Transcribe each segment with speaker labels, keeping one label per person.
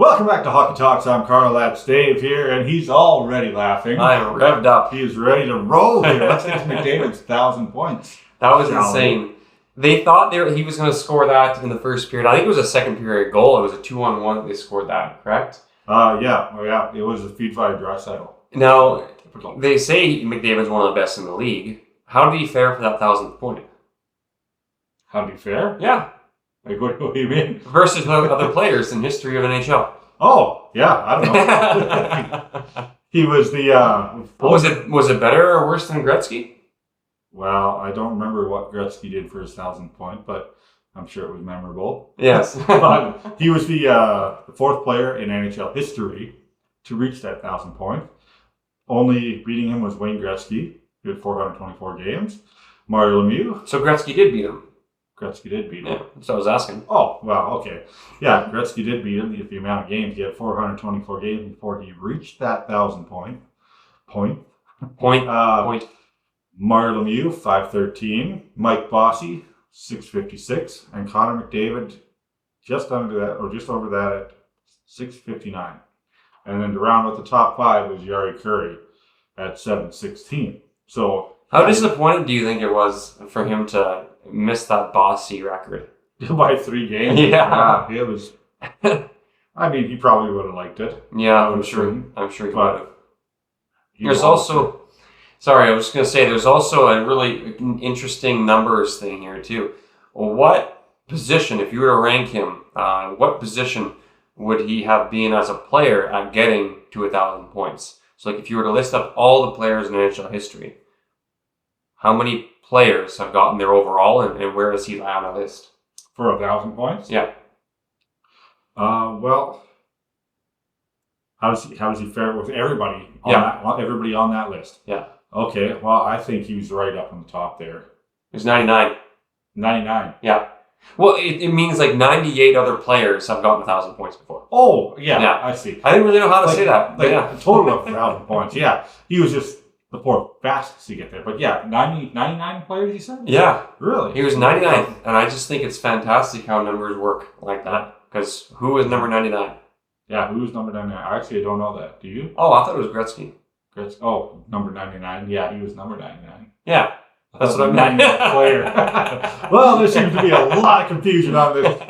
Speaker 1: Welcome back to Hockey Talks. I'm Carl. That's Dave here, and he's already laughing.
Speaker 2: I'm revved up.
Speaker 1: He is ready to roll here. Let's get to McDavid's 1,000 points.
Speaker 2: That was insane. They thought he was going to score that in the first period. I think it was a second period goal. It was a 2-on-1 that they scored that, correct?
Speaker 1: Yeah. It was a feed by Draisaitl.
Speaker 2: Now, they say McDavid's one of the best in the league. How did he fare for that 1,000th point?
Speaker 1: How did he fare?
Speaker 2: Yeah.
Speaker 1: Like, what do you mean?
Speaker 2: Versus other players in history of NHL.
Speaker 1: Oh, yeah, I don't know. He was the...
Speaker 2: Was it better or worse than Gretzky?
Speaker 1: Well, I don't remember what Gretzky did for his 1,000th point, but I'm sure it was memorable.
Speaker 2: Yes.
Speaker 1: But he was the fourth player in NHL history to reach that 1,000 point. Only beating him was Wayne Gretzky, who had 424 games. Mario Lemieux.
Speaker 2: So Gretzky did beat him.
Speaker 1: Gretzky did beat him.
Speaker 2: Yeah, so I was asking.
Speaker 1: Oh, well, okay. Yeah, Gretzky did beat him. The amount of games. He had 424 games before he reached that 1,000 point. Mario Lemieux, 513. Mike Bossy, 656. And Connor McDavid, just under that, or just over that at 659. And then to round out the top five was Jari Kurri at 716. So,
Speaker 2: how disappointed do you think it was for him to miss that Bossy record?
Speaker 1: By 3 games?
Speaker 2: Yeah.
Speaker 1: It was... I mean, he probably would have liked it.
Speaker 2: Yeah, I'm sure he would have. There's
Speaker 1: also...
Speaker 2: Sorry, I was just going to say, there's also a really interesting numbers thing here, too. What position, if you were to rank him, what position would he have been as a player at getting to 1,000 points? So, like, if you were to list up all the players in NHL history, how many players have gotten there overall, and where does he lie on the list?
Speaker 1: For 1,000 points?
Speaker 2: Yeah.
Speaker 1: Well, how does he fare with everybody? Everybody on that list.
Speaker 2: Yeah.
Speaker 1: Okay. Well, I think he was right up on the top there.
Speaker 2: There's 99.
Speaker 1: 99.
Speaker 2: Yeah. Well, it means like 98 other players have gotten 1,000 points before.
Speaker 1: Oh, yeah. I see.
Speaker 2: I didn't really know how to say that.
Speaker 1: A total of 1,000 points. Yeah. He was just the fourth fastest to get there. But yeah, 99 players, you said?
Speaker 2: Yeah.
Speaker 1: Really?
Speaker 2: He was 99. And I just think it's fantastic how numbers work like that. Because who is number 99?
Speaker 1: Yeah, who was number 99? Actually, I don't know that. Do you?
Speaker 2: Oh, I thought it was Gretzky.
Speaker 1: Oh, number 99. Yeah, he was number 99.
Speaker 2: Yeah. That's what I meant.
Speaker 1: Player. Well, there seems to be a lot of confusion on this.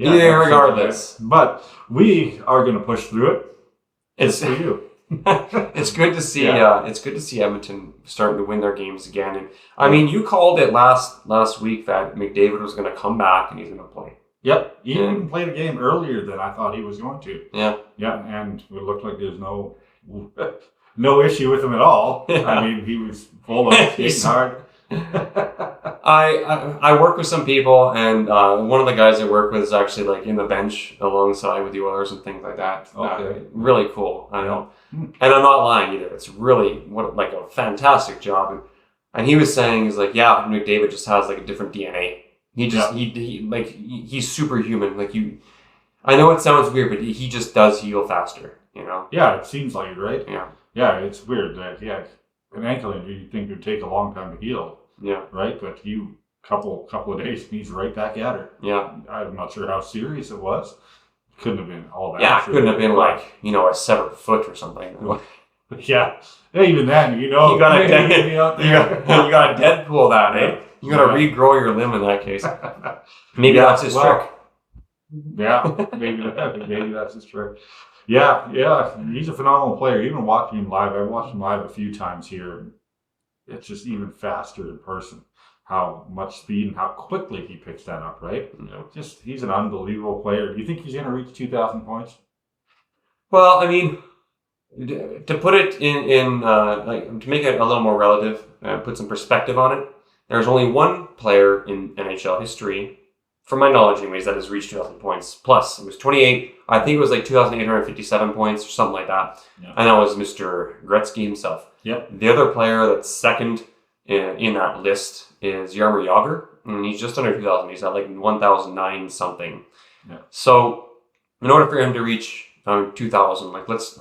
Speaker 2: Regardless.
Speaker 1: But we are going to push through it.
Speaker 2: It's
Speaker 1: for you.
Speaker 2: It's good to see. It's good to see Edmonton starting to win their games again. And I mean, you called it last week that McDavid was going to come back and he's going to play.
Speaker 1: Yep, he even played a game earlier than I thought he was going to.
Speaker 2: Yeah,
Speaker 1: and it looked like there's no issue with him at all. Yeah. I mean, he was full of skating hard.
Speaker 2: I work with some people, and one of the guys I work with is actually like in the bench alongside with the Oilers and things like that.
Speaker 1: Okay,
Speaker 2: really cool. I know, and I'm not lying either. It's really like a fantastic job. And he was saying, he's like, yeah, McDavid just has like a different DNA. He's superhuman. Like I know it sounds weird, but he just does heal faster. You know?
Speaker 1: Yeah, it seems like it, right?
Speaker 2: Yeah.
Speaker 1: Yeah, it's weird that an ankle injury you think would take a long time to heal.
Speaker 2: Yeah.
Speaker 1: Right, but couple of days and he's right back at her.
Speaker 2: Yeah.
Speaker 1: I'm not sure how serious it was. Couldn't have been all that.
Speaker 2: Yeah, it couldn't have been like a severed foot or something.
Speaker 1: Yeah. Even then, you
Speaker 2: got a Deadpool that, eh? You got to regrow your limb in that case. Maybe that's his trick.
Speaker 1: Yeah, maybe that's his trick. Yeah, he's a phenomenal player. Even watching him live, I've watched him live a few times here. It's just even faster in person. How much speed and how quickly he picks that up, right? He's an unbelievable player. Do you think he's going to reach 2,000 points?
Speaker 2: Well, I mean, to put it in to make it a little more relative, put some perspective on it. There's only one player in NHL history, from my knowledge anyways, that has reached 2,000 points plus. It was 28, I think it was like 2,857 points or something like that. Yeah. And that was Mr. Gretzky himself.
Speaker 1: Yep.
Speaker 2: The other player that's second in that list is Jaromir Jagr, and he's just under 2,000. He's at like 1,009 something. Yeah. So in order for him to reach 2,000, like let's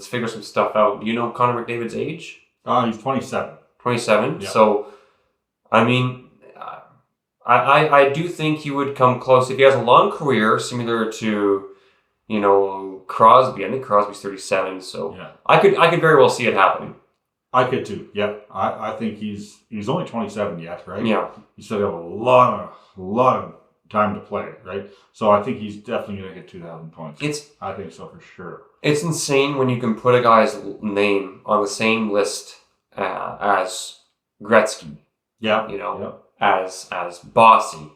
Speaker 2: figure some stuff out. Do you know Connor McDavid's age?
Speaker 1: He's 27.
Speaker 2: 27.
Speaker 1: Yep.
Speaker 2: So, I mean, I do think he would come close if he has a long career, similar to, Crosby. I think Crosby's 37, so
Speaker 1: Yeah.
Speaker 2: I could very well see it happening.
Speaker 1: I could too. Yeah. I think he's only 27 yet, right?
Speaker 2: Yeah.
Speaker 1: He still got a lot of time to play, right? So I think he's definitely going to hit 2,000 points. I think so for sure.
Speaker 2: It's insane when you can put a guy's name on the same list as Gretzky.
Speaker 1: Yeah.
Speaker 2: As Bossy.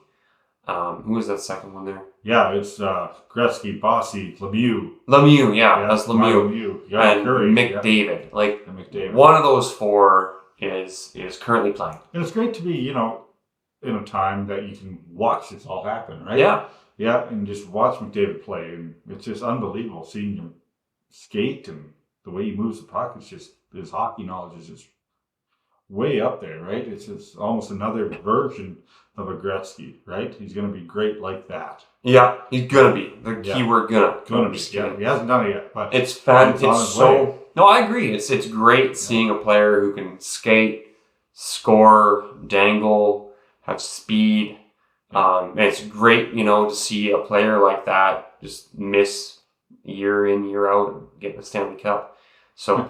Speaker 2: Who was that second one there?
Speaker 1: Yeah, it's Gretzky, Bossy, Lemieux.
Speaker 2: That's Lemieux.
Speaker 1: Yeah,
Speaker 2: and
Speaker 1: Curry,
Speaker 2: McDavid.
Speaker 1: Yeah. And McDavid.
Speaker 2: One of those four is currently playing.
Speaker 1: And it's great to be, in a time that you can watch this all happen, right?
Speaker 2: Yeah.
Speaker 1: Yeah, and just watch McDavid play. And it's just unbelievable seeing him skate and the way he moves the puck. It's just, his hockey knowledge is just way up there, right? It's just almost another version of a Gretzky, right? He's going to be great like that.
Speaker 2: Yeah, he's going to be. The keyword gonna.
Speaker 1: Going to be. Yeah, he hasn't done it yet, but
Speaker 2: it's fun.
Speaker 1: It's so...
Speaker 2: No, I agree. It's great seeing a player who can skate, score, dangle, have speed. It's great, to see a player like that just miss year in, year out and get the Stanley Cup. So...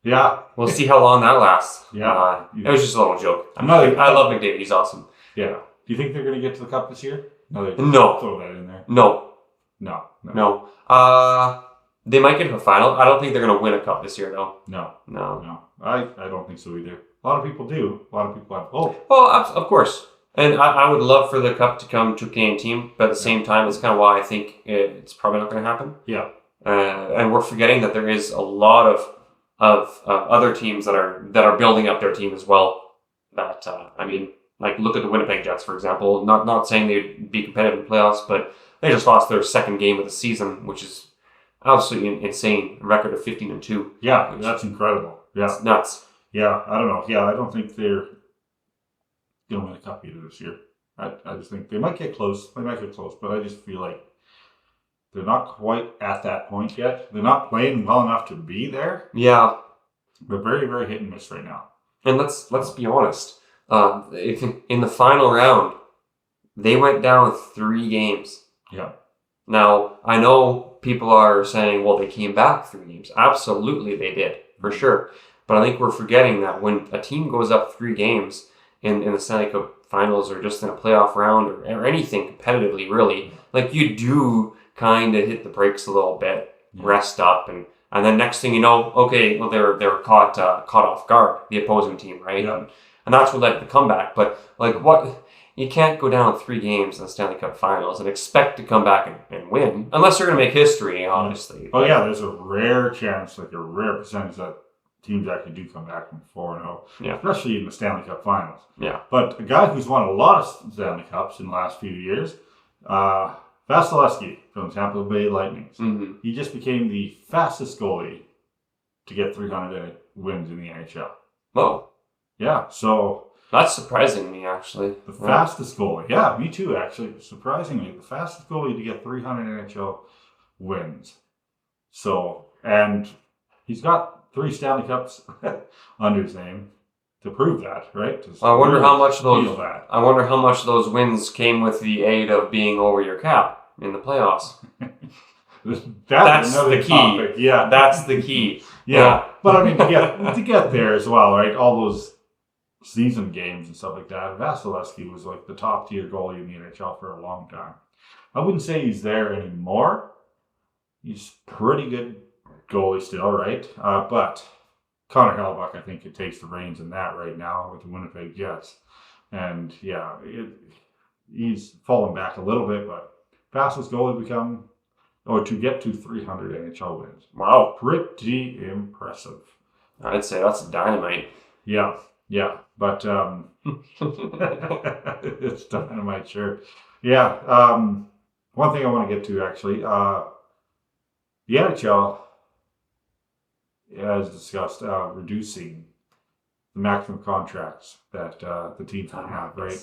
Speaker 1: Yeah.
Speaker 2: We'll see how long that lasts.
Speaker 1: Yeah.
Speaker 2: It was just a little joke. I love McDavid. He's awesome.
Speaker 1: Yeah. Do you think they're going to get to the Cup this year?
Speaker 2: No.
Speaker 1: Throw that in there.
Speaker 2: No. They might get to the final. I don't think they're going to win a Cup this year, though.
Speaker 1: No.
Speaker 2: I
Speaker 1: don't think so either. A lot of people do. A lot of people have hope.
Speaker 2: Well, of course. And I would love for the Cup to come to a Canadian team, but at the same time, it's kind of why I think it's probably not going to happen.
Speaker 1: Yeah.
Speaker 2: And we're forgetting that there is a lot of other teams that are building up their team as well. That look at the Winnipeg Jets, for example. Not saying they'd be competitive in playoffs, but they just lost their second game of the season, which is absolutely insane. A record of 15-2.
Speaker 1: Yeah, that's incredible. Yeah,
Speaker 2: it's nuts.
Speaker 1: Yeah, I don't know. Yeah, I don't think they're going to win a Cup either this year. I just think they might get close. But I just feel like they're not quite at that point yet. They're not playing well enough to be there.
Speaker 2: Yeah.
Speaker 1: They're very, very hit and miss right now.
Speaker 2: And let's be honest. In the final round, they went down 3 games.
Speaker 1: Yeah.
Speaker 2: Now, I know people are saying, well, they came back 3 games. Absolutely, they did, for sure. But I think we're forgetting that when a team goes up 3 games in the Stanley Cup Finals or just in a playoff round or anything competitively, really, you do kind of hit the brakes a little bit, rest up, and then next thing you know, okay, well they were caught off guard, the opposing team, right?
Speaker 1: Yeah.
Speaker 2: And that's what led to the comeback. But what, you can't go down 3 games in the Stanley Cup Finals and expect to come back and win, unless you're going to make history, obviously.
Speaker 1: Oh yeah, there's a rare chance, a rare percentage that teams actually do come back from 4-0, especially in the Stanley Cup Finals.
Speaker 2: Yeah.
Speaker 1: But a guy who's won a lot of Stanley Cups in the last few years, Vasilevskiy from Tampa Bay Lightning.
Speaker 2: Mm-hmm.
Speaker 1: He just became the fastest goalie to get 300 wins in the NHL.
Speaker 2: Whoa.
Speaker 1: Yeah, so...
Speaker 2: That's surprising me, actually.
Speaker 1: The fastest goalie. Yeah, me too, actually. Surprisingly, the fastest goalie to get 300 NHL wins. So, and he's got 3 Stanley Cups under his name to prove that, right?
Speaker 2: I wonder how much those wins came with the aid of being over your cap in the playoffs. That's the key.
Speaker 1: Topic. Yeah,
Speaker 2: that's the key.
Speaker 1: Yeah, but I mean to get there as well, right? All those season games and stuff like that. Vasilevskiy was the top tier goalie in the NHL for a long time. I wouldn't say he's there anymore. He's pretty good goalie still, right? But Connor Hellebuck, I think, takes the reins in that right now with the Winnipeg Jets. And yeah, he's fallen back a little bit, but fastest goalie to get to 300 NHL wins.
Speaker 2: Wow.
Speaker 1: Pretty impressive.
Speaker 2: I'd say that's dynamite.
Speaker 1: Yeah, but it's dynamite, sure. Yeah, one thing I want to get to, actually, the NHL has discussed reducing the maximum contracts that the teams can have, right?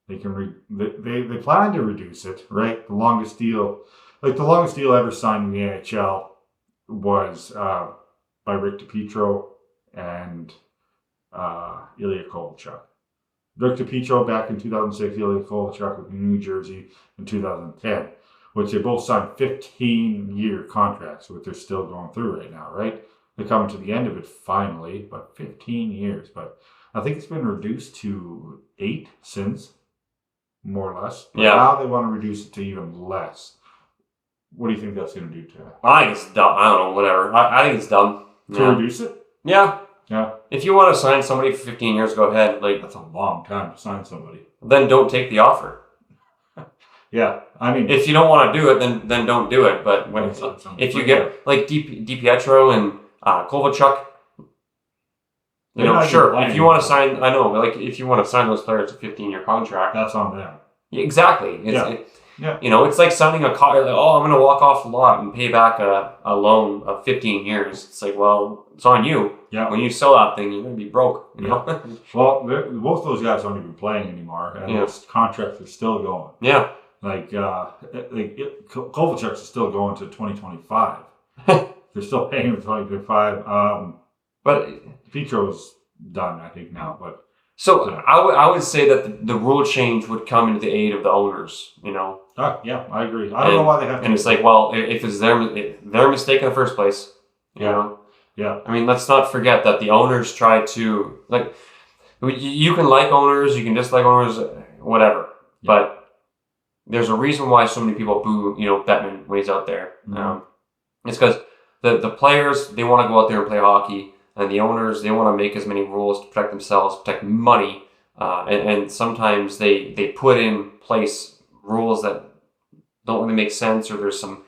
Speaker 1: They can they plan to reduce it, right? The longest deal ever signed in the NHL was by Rick DiPietro and Ilya Kovalchuk. Dirk DiPietro back in 2006, Ilya Kovalchuk with New Jersey in 2010, which they both signed 15-year contracts, which they're still going through right now, right? They're coming to the end of it finally, but 15 years. But I think it's been reduced to 8 since, more or less. But now they want to reduce it to even less. What do you think that's going to do to it?
Speaker 2: I think it's dumb. I don't know, whatever. I think it's dumb.
Speaker 1: To reduce it?
Speaker 2: Yeah.
Speaker 1: Yeah.
Speaker 2: If you want to sign somebody for 15 years, go ahead. Like,
Speaker 1: that's a long time to sign somebody.
Speaker 2: Then don't take the offer.
Speaker 1: Yeah, I mean,
Speaker 2: if you don't want to do it, then don't do it. But if you get like DiPietro and Kovalchuk, sure. If you want to sign, I know, like if you want to sign those players a 15-year contract,
Speaker 1: that's on them.
Speaker 2: Exactly. It's like signing a car. Like, I'm going to walk off the lot and pay back a loan of 15 years. It's like, well, it's on you.
Speaker 1: Yeah.
Speaker 2: When you sell that thing, you're going to be broke. You know.
Speaker 1: Well, both those guys aren't even playing anymore, and those contracts are still going.
Speaker 2: Yeah.
Speaker 1: Like Kovalchuk is still going to 2025. They're still paying him 2025. But Petro's done, I think, now. But
Speaker 2: so I would say that the rule change would come into the aid of the owners. Yeah,
Speaker 1: I agree. I don't know why they have to.
Speaker 2: And it's like, well, if it's their mistake in the first place, you know.
Speaker 1: Yeah.
Speaker 2: I mean, let's not forget that the owners try to like. You can like owners, you can dislike owners, whatever, but. There's a reason why so many people boo, Bettman when he's out there.
Speaker 1: Mm-hmm.
Speaker 2: It's because the players, they want to go out there and play hockey, and the owners, they want to make as many rules to protect themselves, protect money, and sometimes they put in place rules that don't really make sense, or there's some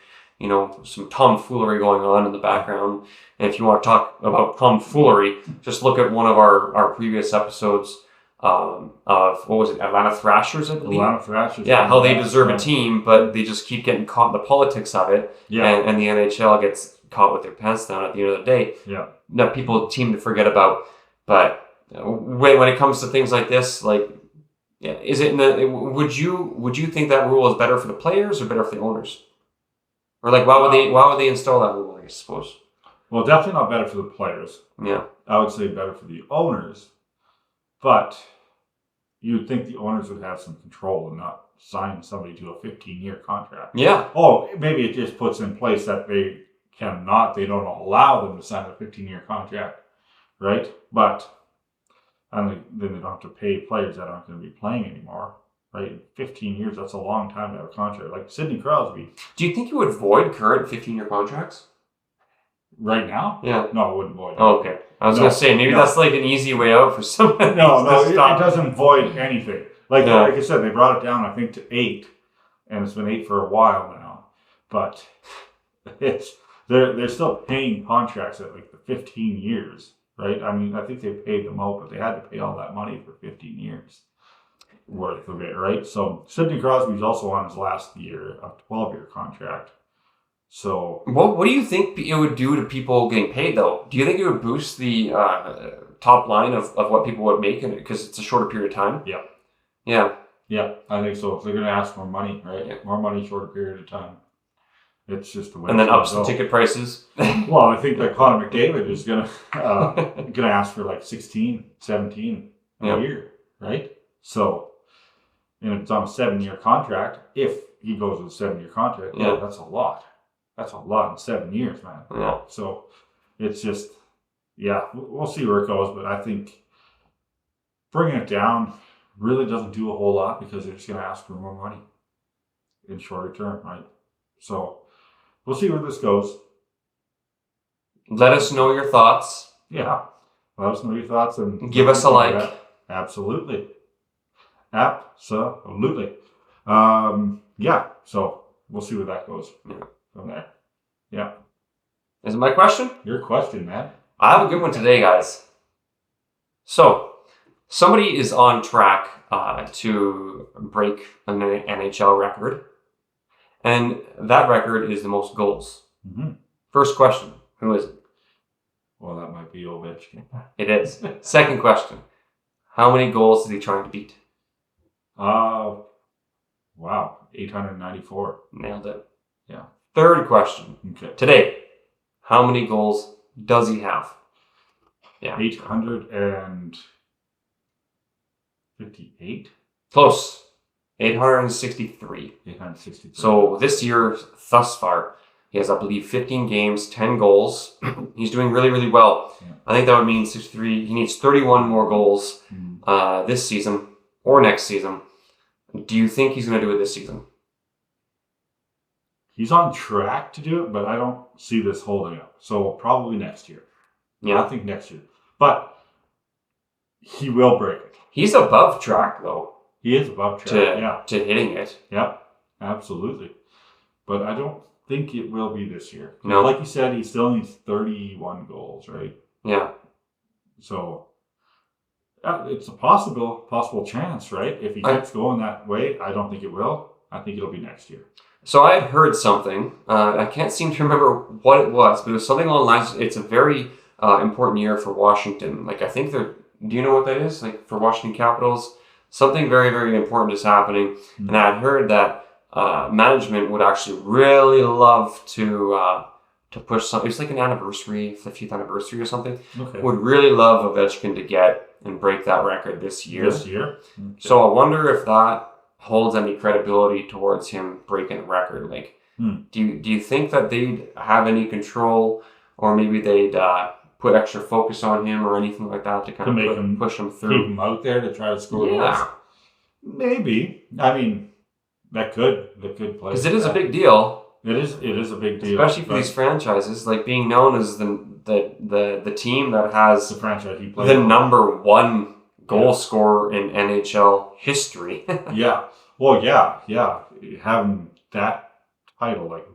Speaker 2: tomfoolery going on in the background. And if you want to talk about tomfoolery, just look at one of our previous episodes. Of what was it, Atlanta Thrashers, I believe.
Speaker 1: Atlanta Thrashers.
Speaker 2: Yeah, how they deserve a team, but they just keep getting caught in the politics of it.
Speaker 1: Yeah.
Speaker 2: And the NHL gets caught with their pants down at the end of the day.
Speaker 1: Yeah.
Speaker 2: That people seem to forget about. But when it comes to things like this, is it would you think that rule is better for the players or better for the owners? Or why would they install that rule, I suppose?
Speaker 1: Well, definitely not better for the players.
Speaker 2: Yeah.
Speaker 1: I would say better for the owners. But you'd think the owners would have some control and not sign somebody to a 15-year contract.
Speaker 2: Yeah.
Speaker 1: Oh, maybe it just puts in place that they don't allow them to sign a 15-year contract, right? But then they don't have to pay players that aren't going to be playing anymore, right? 15 years, that's a long time to have a contract. Like Sidney Crosby.
Speaker 2: Do you think you would void current 15-year contracts?
Speaker 1: Right now?
Speaker 2: Yeah.
Speaker 1: No, it wouldn't void.
Speaker 2: Oh, okay. I was going to say, maybe that's like an easy way out for someone.
Speaker 1: No, it doesn't void anything. Like I said, they brought it down, I think, to 8, and it's been 8 for a while now. But they're still paying contracts at like the 15 years, right? I mean, I think they paid them out, but they had to pay all that money for 15 years worth of it, right? So Sidney Crosby's also on his last year, a 12-year contract. So,
Speaker 2: what do you think it would do to people getting paid, though? Do you think it would boost the top line of what people would make because it's a shorter period of time?
Speaker 1: Yeah.
Speaker 2: Yeah.
Speaker 1: Yeah, I think so. If they're going to ask more money, right? Yeah. More money, shorter period of time. It's just the way.
Speaker 2: And then ups the ticket prices.
Speaker 1: Well, I think that Connor McDavid is going to ask for like 16, 17 a year, right? So, and if it's on a 7-year contract, if he goes with a 7-year contract, that's a lot. That's a lot in 7 years, man.
Speaker 2: Yeah.
Speaker 1: So it's just, we'll see where it goes. But I think bringing it down really doesn't do a whole lot because they're just going to ask for more money in shorter term, right? So we'll see where this goes.
Speaker 2: Let us know your thoughts.
Speaker 1: Yeah. Let us know your thoughts. And
Speaker 2: give us a like.
Speaker 1: Absolutely. Absolutely. So we'll see where that goes.
Speaker 2: Yeah.
Speaker 1: From there. Yeah.
Speaker 2: Is it my question?
Speaker 1: Your question, man.
Speaker 2: I have a good one today, guys. So, somebody is on track to break an NHL record, and that record is the most goals.
Speaker 1: Mm-hmm.
Speaker 2: First question, who is it?
Speaker 1: Well, that might be Ovechkin.
Speaker 2: It is. Second question, how many goals is he trying to beat?
Speaker 1: Wow, 894.
Speaker 2: Nailed it.
Speaker 1: Yeah.
Speaker 2: Third question.
Speaker 1: Okay.
Speaker 2: Today, how many goals does he have?
Speaker 1: Yeah. 800 and 58?
Speaker 2: Close. 863.
Speaker 1: 863.
Speaker 2: So this year, thus far, he has, I believe, 15 games, 10 goals. He's doing really, really well.
Speaker 1: Yeah.
Speaker 2: I think that would mean 63. He needs 31 more goals this season or next season. Do you think he's going to do it this season?
Speaker 1: He's on track to do it, but I don't see this holding up. So probably next year.
Speaker 2: Yeah.
Speaker 1: I think next year. But he will break it.
Speaker 2: He's above track, though.
Speaker 1: He is above track,
Speaker 2: to hitting it.
Speaker 1: Yeah, absolutely. But I don't think it will be this year.
Speaker 2: No.
Speaker 1: Like you said, he still needs 31 goals, right?
Speaker 2: Yeah.
Speaker 1: So it's a possible chance, right? If he keeps going that way, I don't think it will. I think it'll be next year.
Speaker 2: So I had heard something. I can't seem to remember what it was, but it was something along the lines. It's a very important year for Washington. Like, I think they're. Do you know what that is? Like, for Washington Capitals, something very, very important is happening. Mm-hmm. And I had heard that management would actually really love to push something. It's like an anniversary, 50th anniversary or something.
Speaker 1: Okay. Would
Speaker 2: really love Ovechkin to get and break that record this year.
Speaker 1: Okay.
Speaker 2: So I wonder if that holds any credibility towards him breaking a record. Like, do you think that they'd have any control, or maybe they'd put extra focus on him or anything like that to kind of push him through?
Speaker 1: Keep him out there to try to score goals? Maybe. I mean, that could play.
Speaker 2: Because it is a big deal.
Speaker 1: It is a big deal.
Speaker 2: Especially for these franchises, like being known as the team that has
Speaker 1: the franchise he plays
Speaker 2: the number one goal scorer in NHL history.
Speaker 1: Yeah. Well, yeah. Having that title, like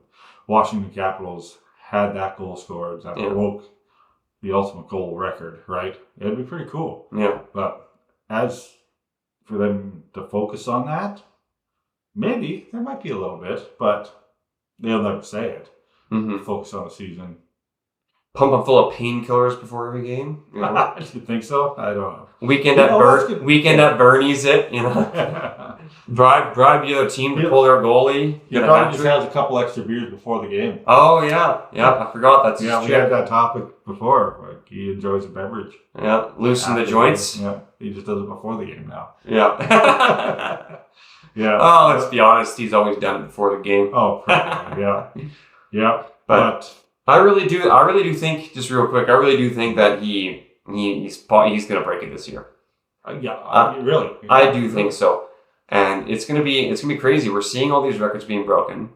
Speaker 1: Washington Capitals had that goal scorer that broke the ultimate goal record, right? It'd be pretty cool.
Speaker 2: Yeah.
Speaker 1: But as for them to focus on that, maybe there might be a little bit, but they'll never say it.
Speaker 2: Mm-hmm.
Speaker 1: Focus on the season.
Speaker 2: Pump them full of painkillers before every game. You know?
Speaker 1: You think so? I don't know.
Speaker 2: Weekend at Bernie's it, you know. Bribe the other team to pull their goalie.
Speaker 1: He probably just has a couple extra beers before the game.
Speaker 2: Oh yeah. I forgot that's his
Speaker 1: we had that topic before. Like, he enjoys a beverage.
Speaker 2: Yeah, loosen the joints.
Speaker 1: Yeah, he just does it before the game now.
Speaker 2: Yeah.
Speaker 1: Yeah.
Speaker 2: Oh, let's be honest. He's always done it before the game.
Speaker 1: Oh, probably. Yeah.
Speaker 2: But I really do think, just real quick, I really do think that he's gonna break it this year.
Speaker 1: Really.
Speaker 2: I do think so, and it's gonna be crazy. We're seeing all these records being broken,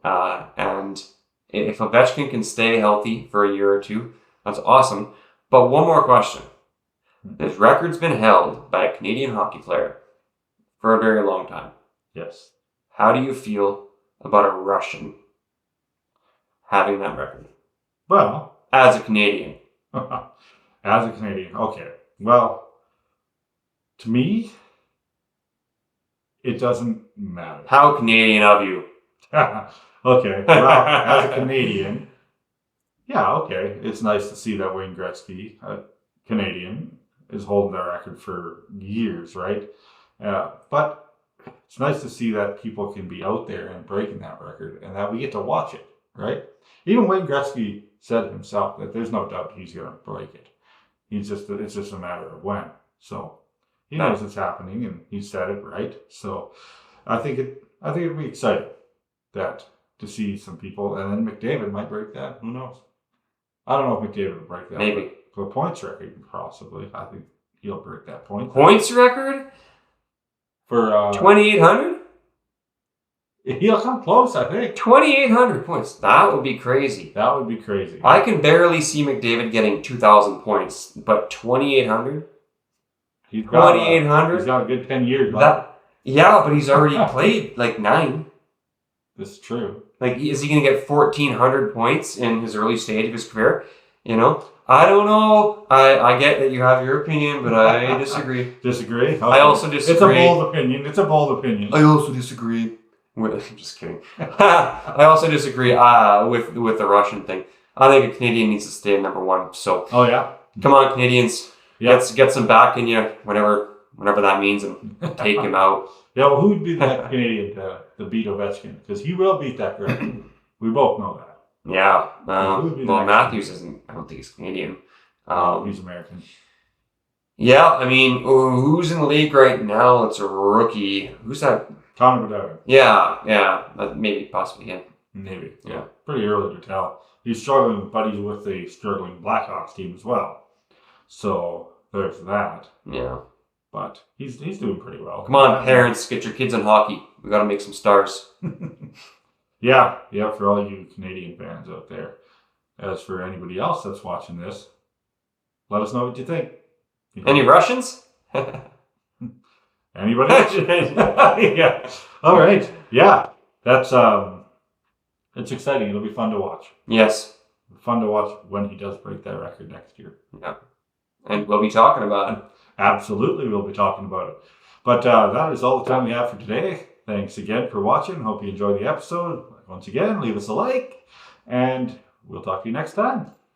Speaker 2: and if Ovechkin can stay healthy for a year or two, that's awesome. But one more question: this record's been held by a Canadian hockey player for a very long time.
Speaker 1: Yes.
Speaker 2: How do you feel about a Russian having that record?
Speaker 1: Well,
Speaker 2: as a Canadian.
Speaker 1: Okay. Well, to me, it doesn't matter.
Speaker 2: How Canadian of you?
Speaker 1: Okay. Well, as a Canadian, okay. It's nice to see that Wayne Gretzky, a Canadian, is holding that record for years, right? But it's nice to see that people can be out there and breaking that record and that we get to watch it, right? Even Wayne Gretzky said himself that there's no doubt he's going to break it. It's just a matter of when. So he knows it's happening, and he said it, right? So I think it'd be exciting to see some people, and then McDavid might break that. Who knows? I don't know if McDavid will break that.
Speaker 2: Maybe.
Speaker 1: The points record, possibly. I think he'll break that
Speaker 2: points record
Speaker 1: for
Speaker 2: 2,800.
Speaker 1: He'll come close, I think.
Speaker 2: 2,800 points. That would be crazy.
Speaker 1: That would be crazy.
Speaker 2: I can barely see McDavid getting 2,000 points, but 2,800. 2,800.
Speaker 1: He's got a good 10 years.
Speaker 2: But he's already played like 9.
Speaker 1: That's true.
Speaker 2: Like, is he going to get 1,400 points in his early stage of his career? You know, I don't know. I get that you have your opinion, but I disagree.
Speaker 1: Disagree? Okay.
Speaker 2: I also disagree.
Speaker 1: It's a bold opinion.
Speaker 2: I also disagree. I'm just kidding. I also disagree with the Russian thing. I think a Canadian needs to stay in number 1. So, come on, Canadians. Yeah. Get some back in you, whatever that means, and take him out.
Speaker 1: Yeah, well, who would be that Canadian to beat Ovechkin? Because he will beat that record. We both know that.
Speaker 2: Yeah. Matthews isn't. I don't think he's Canadian.
Speaker 1: He's American.
Speaker 2: Yeah, I mean, who's in the league right now? It's a rookie. Who's that?
Speaker 1: Connor Brodeur.
Speaker 2: Yeah, maybe possibly him.
Speaker 1: Maybe.
Speaker 2: Yeah.
Speaker 1: Pretty early to tell. He's struggling, but he's with a struggling Blackhawks team as well. So there's that.
Speaker 2: Yeah.
Speaker 1: But he's doing pretty well.
Speaker 2: Come on, parents, get your kids in hockey. We got to make some stars.
Speaker 1: Yeah, for all you Canadian fans out there. As for anybody else that's watching this, let us know what you think.
Speaker 2: Any Russians?
Speaker 1: Anybody else? Yeah. All right. Yeah. That's it's exciting. It'll be fun to watch.
Speaker 2: Yes.
Speaker 1: Fun to watch when he does break that record next year.
Speaker 2: Yeah. And we'll be talking about it.
Speaker 1: Absolutely, we'll be talking about it. But that is all the time we have for today. Thanks again for watching. Hope you enjoyed the episode. Once again, leave us a like, and we'll talk to you next time.